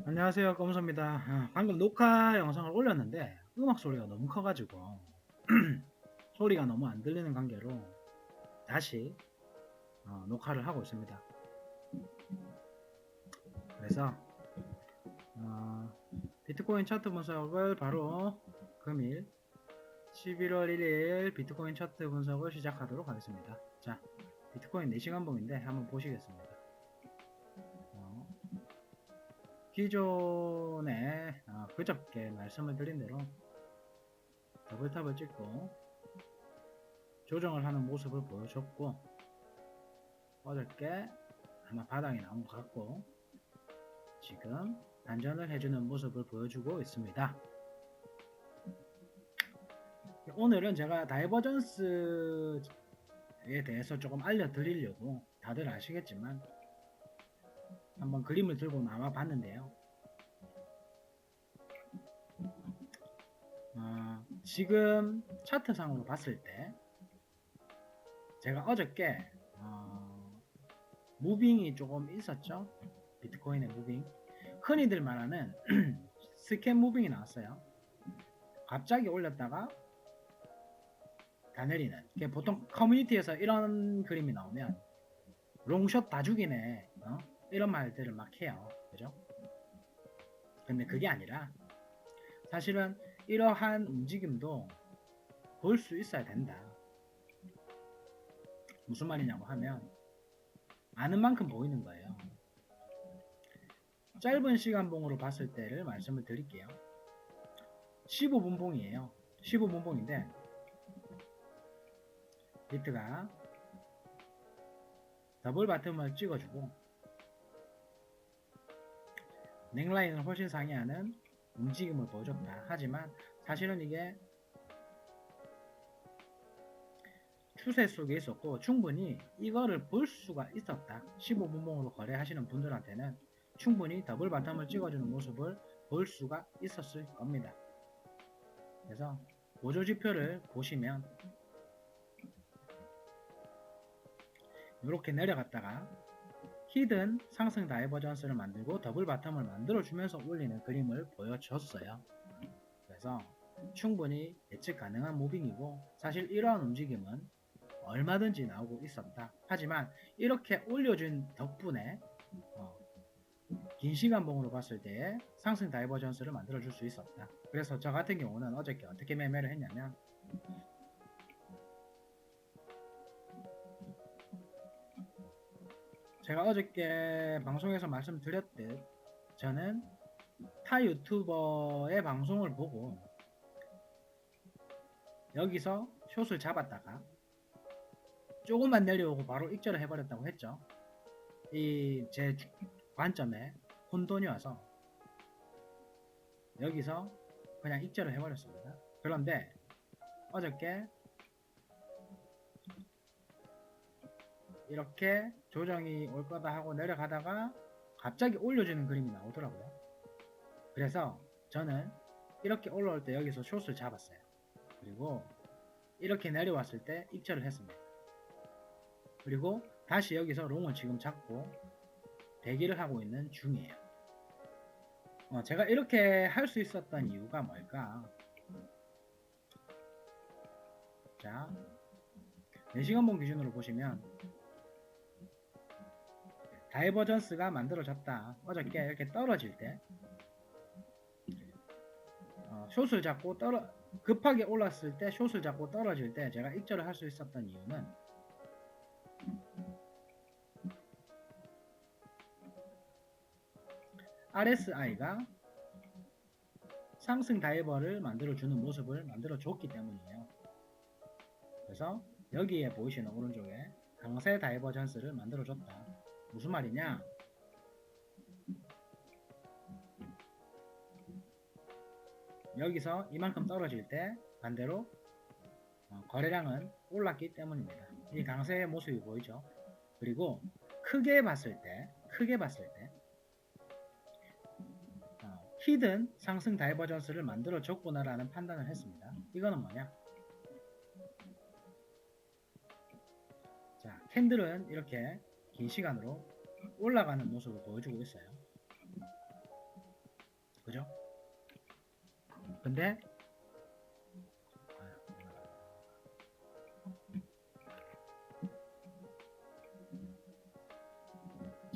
안녕하세요, 검소입니다. 방금 녹화 영상을 올렸는데 음악 소리가 너무 커가지고 소리가 너무 안 들리는 관계로 다시 녹화를 하고 있습니다. 그래서 비트코인 차트 분석을 바로 금일 11월 1일 비트코인 차트 분석을 시작하도록 하겠습니다. 자, 비트코인 4시간 봉인데 한번 보시겠습니다. 기존에 그저께 말씀을 드린 대로 더블탑을 찍고 조정을 하는 모습을 보여줬고, 어저께 아마 바닥이 나온 것 같고 지금 반전을 해주는 모습을 보여주고 있습니다. 오늘은 제가 다이버전스에 대해서 조금 알려드리려고, 다들 아시겠지만 한번 그림을 들고 나와 봤는데요. 지금 차트상으로 봤을 때 제가 어저께 무빙이 조금 있었죠. 비트코인의 무빙, 흔히들 말하는 스캔 무빙이 나왔어요. 갑자기 올렸다가 다 내리는. 보통 커뮤니티에서 이런 그림이 나오면 롱숏 다 죽이네, 이런 말들을 막 해요. 그죠? 근데 그게 아니라 사실은 이러한 움직임도 볼 수 있어야 된다. 무슨 말이냐고 하면 아는 만큼 보이는 거예요. 짧은 시간봉으로 봤을 때를 말씀을 드릴게요. 15분 봉이에요. 15분 봉인데 비트가 더블 바텀을 찍어주고 넥라인을 훨씬 상회하는 움직임을 보여줬다. 하지만 사실은 이게 추세 속에 있었고 충분히 이거를 볼 수가 있었다. 15분 봉으로 거래하시는 분들한테는 충분히 더블 바텀을 찍어주는 모습을 볼 수가 있었을 겁니다. 그래서 보조지표를 보시면 이렇게 내려갔다가 히든 상승 다이버전스를 만들고 더블 바텀을 만들어 주면서 올리는 그림을 보여줬어요. 그래서 충분히 예측 가능한 무빙이고, 사실 이러한 움직임은 얼마든지 나오고 있었다. 하지만 이렇게 올려준 덕분에 긴 시간봉으로 봤을 때 상승 다이버전스를 만들어 줄 수 있었다. 그래서 저 같은 경우는 어저께 어떻게 매매를 했냐면, 제가 어저께 방송에서 말씀드렸듯 저는 타 유튜버의 방송을 보고 여기서 숏을 잡았다가 조금만 내려오고 바로 익절을 해버렸다고 했죠. 이 제 관점에 혼돈이 와서 여기서 그냥 익절을 해버렸습니다. 그런데 어저께 이렇게 조정이 올 거다 하고 내려가다가 갑자기 올려주는 그림이 나오더라고요. 그래서 저는 이렇게 올라올 때 여기서 숏을 잡았어요. 그리고 이렇게 내려왔을 때 입절을 했습니다. 그리고 다시 여기서 롱을 지금 잡고 대기를 하고 있는 중이에요. 제가 이렇게 할 수 있었던 이유가 뭘까? 자, 4시간봉 기준으로 보시면 다이버전스가 만들어졌다. 어저께 이렇게 떨어질 때 숏을 잡고 급하게 올랐을 때 숏을 잡고 떨어질 때 제가 익절을 할 수 있었던 이유는 RSI가 상승 다이버를 만들어주는 모습을 만들어줬기 때문이에요. 그래서 여기에 보이시는 오른쪽에 강세 다이버전스를 만들어줬다. 무슨 말이냐? 여기서 이만큼 떨어질 때 반대로 거래량은 올랐기 때문입니다. 이 강세의 모습이 보이죠? 그리고 크게 봤을 때 히든 상승 다이버전스를 만들어 줬구나라는 판단을 했습니다. 이거는 뭐냐? 자, 캔들은 이렇게 긴 시간으로 올라가는 모습을 보여주고 있어요. 그죠? 근데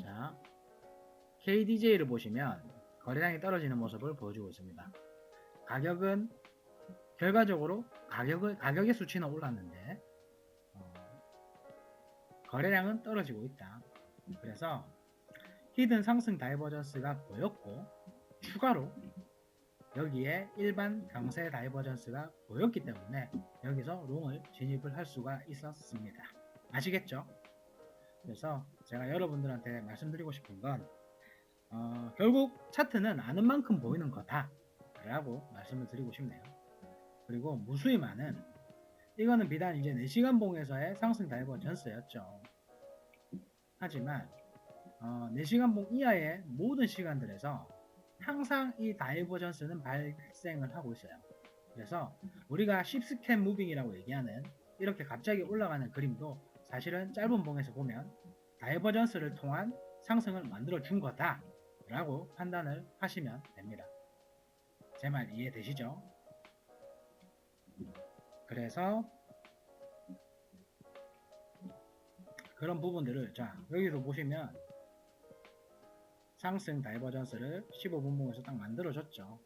자, KDJ를 보시면 거래량이 떨어지는 모습을 보여주고 있습니다. 가격은 결과적으로 가격의 수치는 올랐는데 거래량은 떨어지고 있다. 그래서 히든 상승 다이버전스가 보였고 추가로 여기에 일반 강세 다이버전스가 보였기 때문에 여기서 롱을 진입을 할 수가 있었습니다. 아시겠죠? 그래서 제가 여러분들한테 말씀드리고 싶은 건 결국 차트는 아는 만큼 보이는 거다 라고 말씀을 드리고 싶네요. 그리고 무수히많은 이거는 비단 이제 4시간 봉에서의 상승 다이버전스였죠. 하지만 4시간 봉 이하의 모든 시간들에서 항상 이 다이버전스는 발생을 하고 있어요. 그래서 우리가 10스캔 무빙이라고 얘기하는 이렇게 갑자기 올라가는 그림도 사실은 짧은 봉에서 보면 다이버전스를 통한 상승을 만들어 준 거다 라고 판단을 하시면 됩니다. 제 말 이해되시죠? 그래서 그런 부분들을 자 여기서 보시면 상승 다이버전스를 15분 봉에서 딱 만들어줬죠.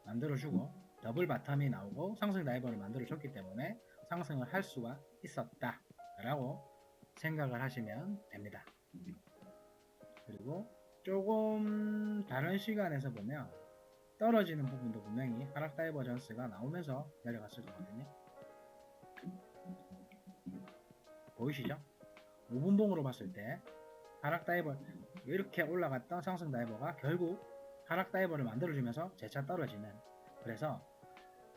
만들어주고 더블 바텀이 나오고 상승 다이버를 만들어줬기 때문에 상승을 할 수가 있었다 라고 생각을 하시면 됩니다. 그리고 조금 다른 시간에서 보면 떨어지는 부분도 분명히 하락 다이버전스가 나오면서 내려갔을 거거든요. 보이시죠? 5분봉으로 봤을 때 하락 다이버 이렇게 올라갔던 상승 다이버가 결국 하락 다이버를 만들어주면서 재차 떨어지는, 그래서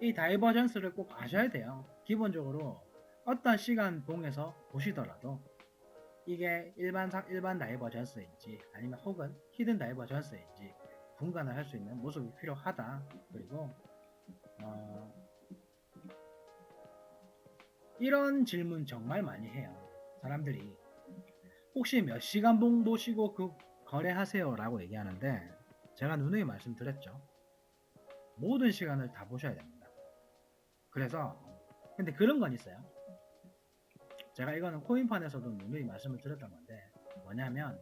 이 다이버전스를 꼭 아셔야 돼요. 기본적으로 어떤 시간 봉에서 보시더라도 이게 일반 다이버전스인지 아니면 혹은 히든 다이버전스인지 분간을 할 수 있는 모습이 필요하다. 그리고 이런 질문 정말 많이 해요. 사람들이 혹시 몇 시간 봉 보시고 그 거래하세요 라고 얘기하는데 제가 누누이 말씀드렸죠. 모든 시간을 다 보셔야 됩니다. 그래서 근데 그런 건 있어요. 제가 이거는 코인판에서도 누누이 말씀을 드렸던 건데 뭐냐면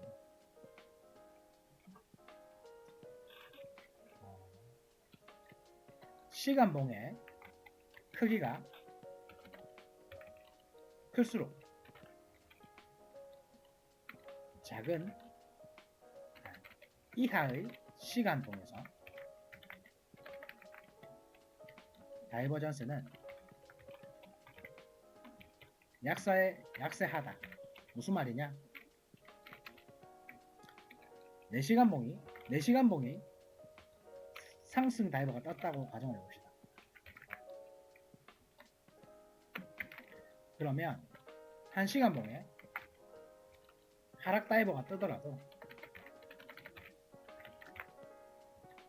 시간봉의 크기가 클수록 작은 이하의 시간봉에서 다이버전스는 약세하다. 무슨 말이냐? 4시간 봉이 상승 다이버가 떴다고 가정을 해봅시다. 그러면 1시간 봉에 하락 다이버가 뜨더라도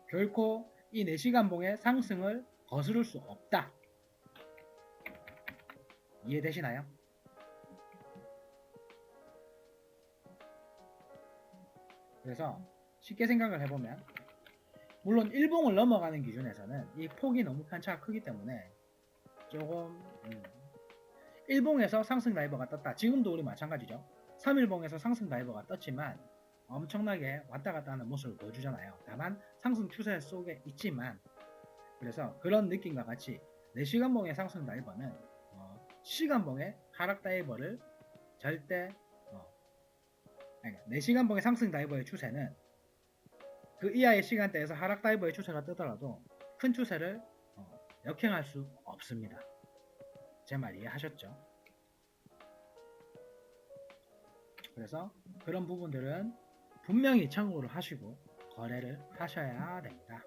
결코 이 4시간 봉의 상승을 거스를 수 없다. 이해되시나요? 그래서 쉽게 생각을 해보면 물론 1봉을 넘어가는 기준에서는 이 폭이 너무 편차가 크기 때문에 조금 1봉에서 상승 다이버가 떴다. 지금도 우리 마찬가지죠. 3일봉에서 상승 다이버가 떴지만 엄청나게 왔다 갔다 하는 모습을 보여주잖아요. 다만 상승 추세 속에 있지만, 그래서 그런 느낌과 같이 4시간봉의 상승 다이버는 시간봉의 하락 다이버를 절대 4시간봉의 상승 다이버의 추세는 그 이하의 시간대에서 하락 다이버의 추세가 뜨더라도 큰 추세를 역행할 수 없습니다. 제 말 이해하셨죠? 그래서 그런 부분들은 분명히 참고를 하시고 거래를 하셔야 됩니다.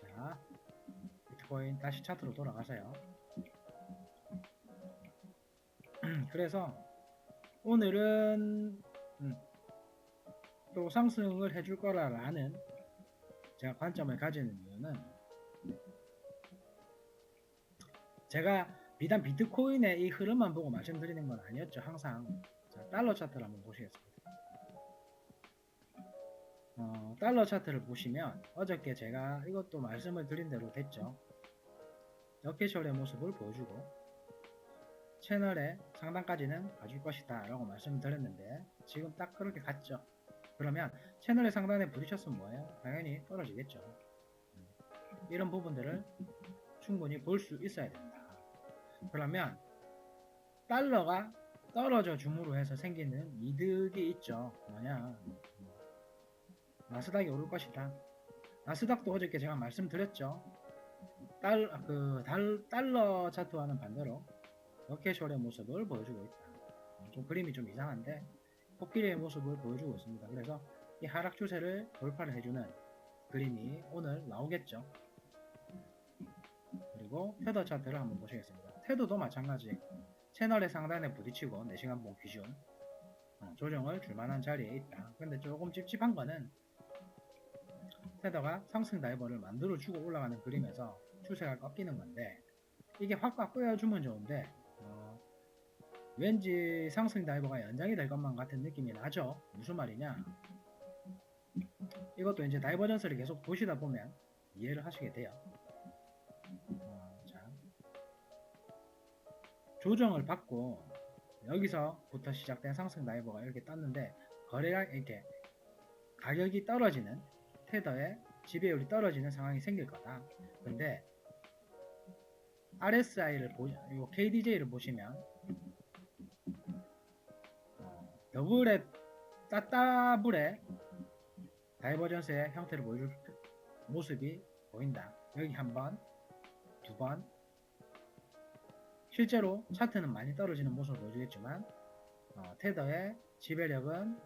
자, 비트코인 다시 차트로 돌아가세요. 그래서 오늘은 또 상승을 해줄 거라는 제가 관점을 가지는 이유는 제가 비단 비트코인의 이 흐름만 보고 말씀드리는 건 아니었죠. 항상 자, 달러 차트를 한번 보시겠습니다. 달러 차트를 보시면 어저께 제가 이것도 말씀을 드린 대로 됐죠. 역캐시월의 모습을 보여주고 채널의 상단까지는 가줄 것이다 라고 말씀을 드렸는데 지금 딱 그렇게 갔죠. 그러면 채널의 상단에 부딪혔으면 뭐예요? 당연히 떨어지겠죠. 이런 부분들을 충분히 볼 수 있어야 된다. 그러면 달러가 떨어져 줌으로 해서 생기는 이득이 있죠. 뭐냐, 나스닥이 오를 것이다. 나스닥도 어저께 제가 말씀드렸죠. 달러 차트와는 반대로 역캐시월의 모습을 보여주고 있다. 좀 그림이 좀 이상한데 코끼리의 모습을 보여주고 있습니다. 그래서 이 하락 추세를 돌파를 해주는 그림이 오늘 나오겠죠. 그리고 테더 차트를 한번 보시겠습니다. 테더도 마찬가지 채널의 상단에 부딪히고 4시간봉 기준 조정을 줄만한 자리에 있다. 근데 조금 찝찝한 거는 테더가 상승 다이버를 만들어주고 올라가는 그림에서 추세가 꺾이는 건데 이게 확 끄어주면 좋은데 왠지 상승 다이버가 연장이 될 것만 같은 느낌이 나죠. 무슨 말이냐, 이것도 이제 다이버전스를 계속 보시다 보면 이해를 하시게 돼요. 자, 조정을 받고 여기서부터 시작된 상승 다이버가 이렇게 떴는데 거래량 이렇게 가격이 떨어지는 테더의 지배율이 떨어지는 상황이 생길 거다. 근데 RSI를 이거 KDJ를 보시면 더블의 따따블의 다이버전스의 형태를 보여줄 모습이 보인다. 여기 한 번, 두 번. 실제로 차트는 많이 떨어지는 모습을 보여주겠지만 테더의 지배력은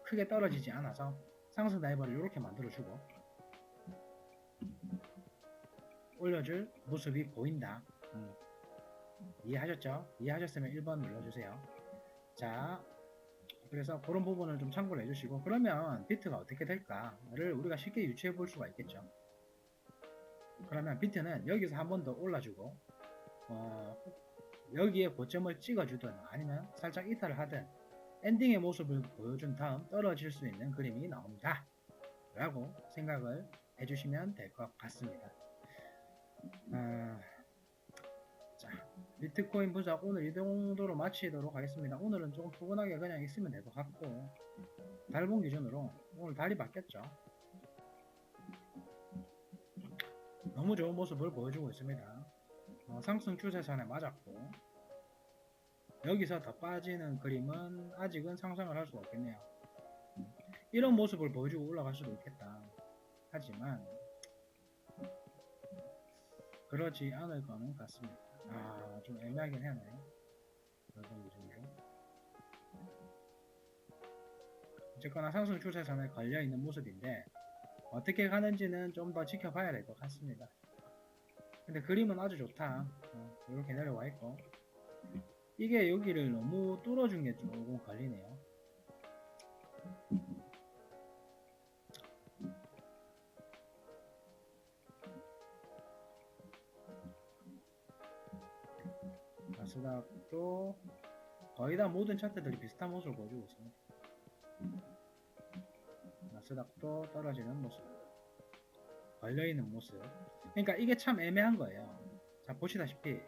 크게 떨어지지 않아서 상승 다이버를 이렇게 만들어주고 올려줄 모습이 보인다. 이해하셨죠? 이해하셨으면 1번 눌러주세요. 자, 그래서 그런 부분을 좀 참고를 해주시고, 그러면 비트가 어떻게 될까를 우리가 쉽게 유추해 볼 수가 있겠죠. 그러면 비트는 여기서 한 번 더 올라주고 여기에 고점을 찍어주든 아니면 살짝 이탈을 하든 엔딩의 모습을 보여준 다음 떨어질 수 있는 그림이 나옵니다 라고 생각을 해주시면 될 것 같습니다. 자, 비트코인 분석 오늘 이 정도로 마치도록 하겠습니다. 오늘은 조금 포근하게 그냥 있으면 될 것 같고 달봉 기준으로 오늘 달이 바뀌었죠. 너무 좋은 모습을 보여주고 있습니다. 상승 추세선에 맞았고 여기서 더 빠지는 그림은 아직은 상상을 할 수가 없겠네요. 이런 모습을 보여주고 올라갈 수도 있겠다. 하지만 그러지 않을 거는 같습니다. 좀 애매하긴 하네. 어쨌거나 상승 추세선에 걸려있는 모습인데 어떻게 가는지는 좀 더 지켜봐야 될 것 같습니다. 근데 그림은 아주 좋다. 이렇게 내려와 있고 이게 여기를 너무 뚫어준 게 조금 걸리네요. 나스닥도 거의 다 모든 차트들이 비슷한 모습을 보여주고 있습니다. 나스닥도 떨어지는 모습, 걸려있는 모습. 그러니까 이게 참 애매한 거예요. 자, 보시다시피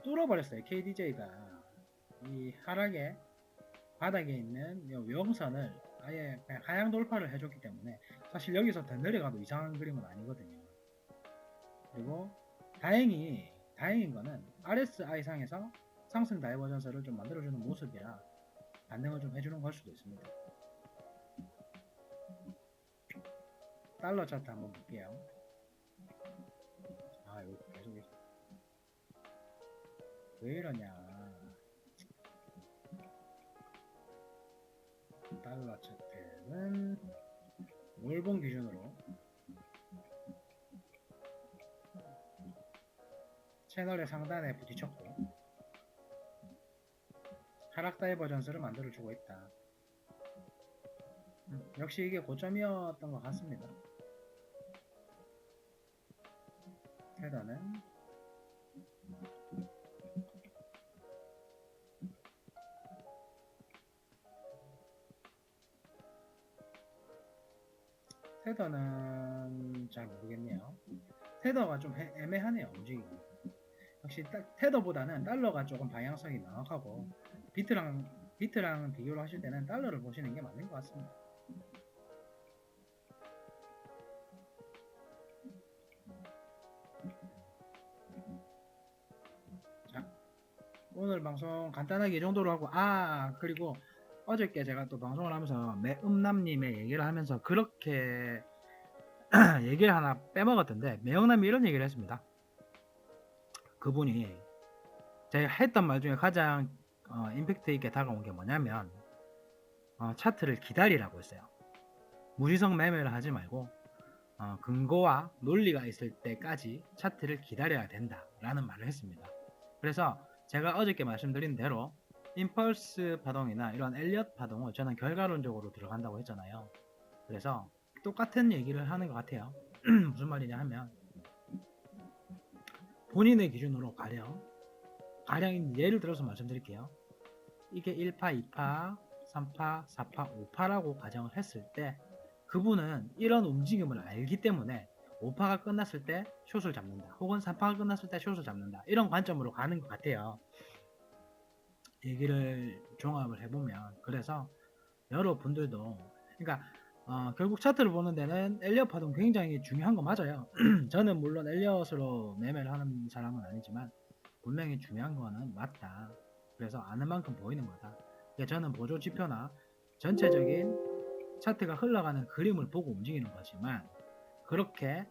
뚫어버렸어요. KDJ가 이 하락의 바닥에 있는 위험선을 아예 그냥 하향 돌파를 해줬기 때문에 사실 여기서 더 내려가도 이상한 그림은 아니거든요. 그리고 다행인 거는 RSI 상에서 상승 다이버전스를 좀 만들어주는 모습이라 반등을 좀 해주는 걸 수도 있습니다. 달러 차트 한번 볼게요. 이거 계속 왜 이러냐. 달러 차트는 월봉 기준으로 채널의 상단에 부딪혔고 하락 다이버전스를 만들어주고 있다. 역시 이게 고점이었던 것 같습니다. 테더는 테더는 잘 모르겠네요. 테더가 좀 애매하네요, 움직임이. 역시 테더보다는 달러가 조금 방향성이 명확하고 비트랑 비교를 하실 때는 달러를 보시는 게 맞는 것 같습니다. 자, 오늘 방송 간단하게 이 정도로 하고, 그리고 어저께 제가 또 방송을 하면서 매음남님의 얘기를 하면서 그렇게 얘기를 하나 빼먹었던데, 매음남이 이런 얘기를 했습니다. 그분이 제가 했던 말 중에 가장 임팩트 있게 다가온 게 뭐냐면, 차트를 기다리라고 했어요. 무지성 매매를 하지 말고 근거와 논리가 있을 때까지 차트를 기다려야 된다라는 말을 했습니다. 그래서 제가 어저께 말씀드린 대로 임펄스 파동이나 이런 엘리엇 파동을 저는 결과론적으로 들어간다고 했잖아요. 그래서 똑같은 얘기를 하는 것 같아요. 무슨 말이냐 하면, 본인의 기준으로 가령 예를 들어서 말씀드릴게요. 이게 1파, 2파, 3파, 4파, 5파라고 가정을 했을 때, 그분은 이런 움직임을 알기 때문에 5파가 끝났을 때 숏을 잡는다, 혹은 3파가 끝났을 때 숏을 잡는다, 이런 관점으로 가는 것 같아요. 얘기를 종합을 해보면. 그래서 여러분들도, 그러니까 결국 차트를 보는 데는 엘리엇 파동 굉장히 중요한 거 맞아요. 저는 물론 엘리엇으로 매매를 하는 사람은 아니지만 분명히 중요한 거는 맞다. 그래서 아는 만큼 보이는 거다. 그러니까 저는 보조 지표나 전체적인 차트가 흘러가는 그림을 보고 움직이는 거지만, 그렇게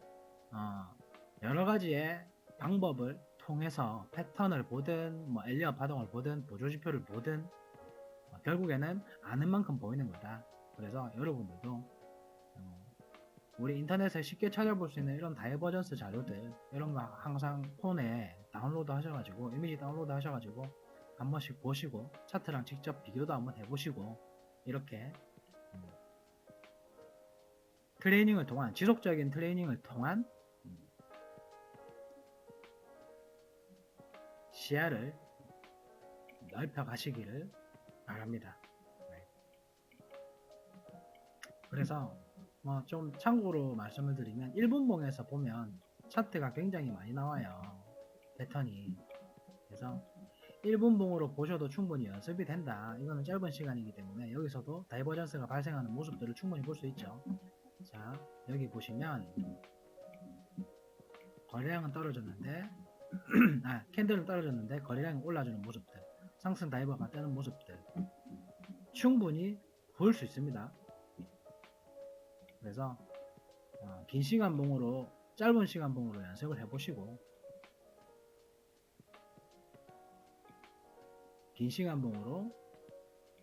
여러 가지의 방법을 통해서 패턴을 보든 뭐 엘리엇 파동을 보든 보조 지표를 보든 결국에는 아는 만큼 보이는 거다. 그래서 여러분들도 우리 인터넷에 쉽게 찾아볼 수 있는 이런 다이버전스 자료들, 이런 거 항상 폰에 다운로드 하셔가지고, 이미지 다운로드 하셔가지고 한 번씩 보시고, 차트랑 직접 비교도 한번 해보시고, 이렇게 트레이닝을 통한, 지속적인 트레이닝을 통한 시야를 넓혀 가시기를 바랍니다. 네. 그래서 좀 참고로 말씀을 드리면, 1분봉에서 보면 차트가 굉장히 많이 나와요, 패턴이. 그래서 1분봉으로 보셔도 충분히 연습이 된다. 이거는 짧은 시간이기 때문에 여기서도 다이버전스가 발생하는 모습들을 충분히 볼 수 있죠. 자, 여기 보시면 거래량은 떨어졌는데 캔들은 떨어졌는데 거래량이 올라주는 모습들, 상승 다이버가 뜨는 모습들 충분히 볼 수 있습니다. 그래서 긴 시간 봉으로, 짧은 시간 봉으로 연습을 해보시고, 긴 시간 봉으로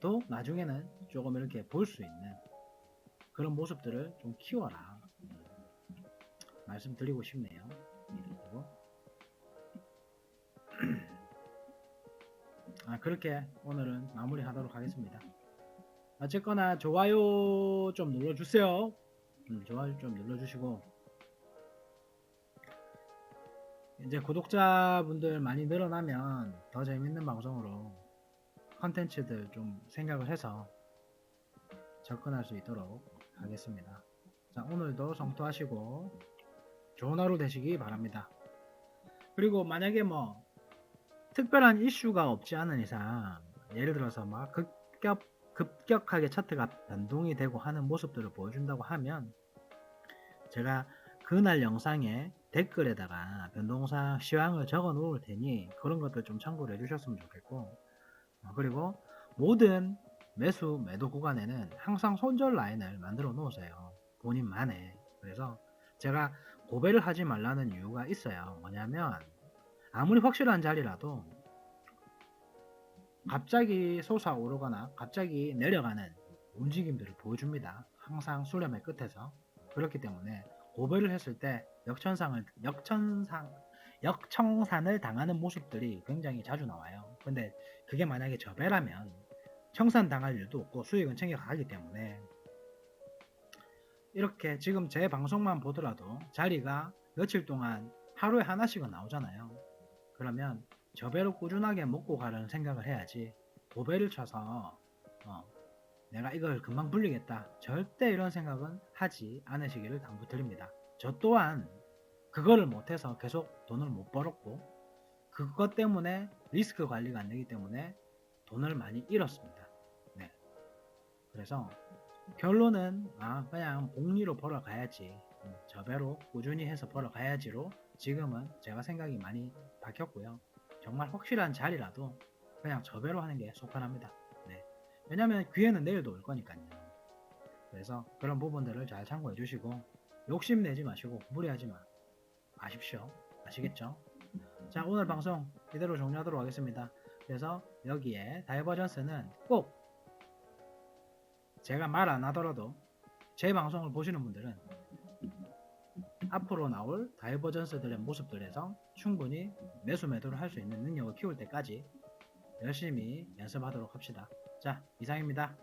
또 나중에는 조금 이렇게 볼 수 있는 그런 모습들을 좀 키워라, 말씀드리고 싶네요. 그리고 그렇게 오늘은 마무리 하도록 하겠습니다. 어쨌거나 좋아요 좀 눌러주세요. 좋아요 좀 눌러주시고, 이제 구독자분들 많이 늘어나면 더 재밌는 방송으로 컨텐츠들 좀 생각을 해서 접근할 수 있도록 하겠습니다. 자, 오늘도 성토하시고 좋은 하루 되시기 바랍니다. 그리고 만약에 특별한 이슈가 없지 않은 이상, 예를 들어서 막 급격하게 차트가 변동이 되고 하는 모습들을 보여준다고 하면, 제가 그날 영상에 댓글에다가 변동사 시황을 적어 놓을 테니 그런 것들 좀 참고를 해주셨으면 좋겠고, 그리고 모든 매도 구간에는 항상 손절 라인을 만들어 놓으세요, 본인만의. 그래서 제가 고배를 하지 말라는 이유가 있어요. 뭐냐면, 아무리 확실한 자리라도 갑자기 솟아오르거나 갑자기 내려가는 움직임들을 보여줍니다, 항상 수렴의 끝에서. 그렇기 때문에 고배를 했을 때 역청산을 당하는 모습들이 굉장히 자주 나와요. 근데 그게 만약에 저배라면 청산 당할 일도 없고 수익은 챙겨가기 때문에, 이렇게 지금 제 방송만 보더라도 자리가 며칠 동안 하루에 하나씩은 나오잖아요. 그러면 저배로 꾸준하게 먹고 가라는 생각을 해야지, 고배를 쳐서 내가 이걸 금방 불리겠다. 절대 이런 생각은 하지 않으시기를 당부드립니다. 저 또한 그거를 못해서 계속 돈을 못 벌었고 그것 때문에 리스크 관리가 안 되기 때문에 돈을 많이 잃었습니다. 네. 그래서 결론은 그냥 복리로 벌어가야지, 저배로 꾸준히 해서 벌어가야지로 지금은 제가 생각이 많이 바뀌었고요. 정말 확실한 자리라도 그냥 저배로 하는 게 속편합니다. 네. 왜냐면 기회는 내일도 올 거니까요. 그래서 그런 부분들을 잘 참고해 주시고 욕심내지 마시고 무리하지 마십시오. 아시겠죠? 자, 오늘 방송 이대로 종료하도록 하겠습니다. 그래서 여기에 다이버전스는 꼭 제가 말 안 하더라도 제 방송을 보시는 분들은 앞으로 나올 다이버전스들의 모습들에서 충분히 매수 매도를 할 수 있는 능력을 키울 때까지 열심히 연습하도록 합시다. 자, 이상입니다.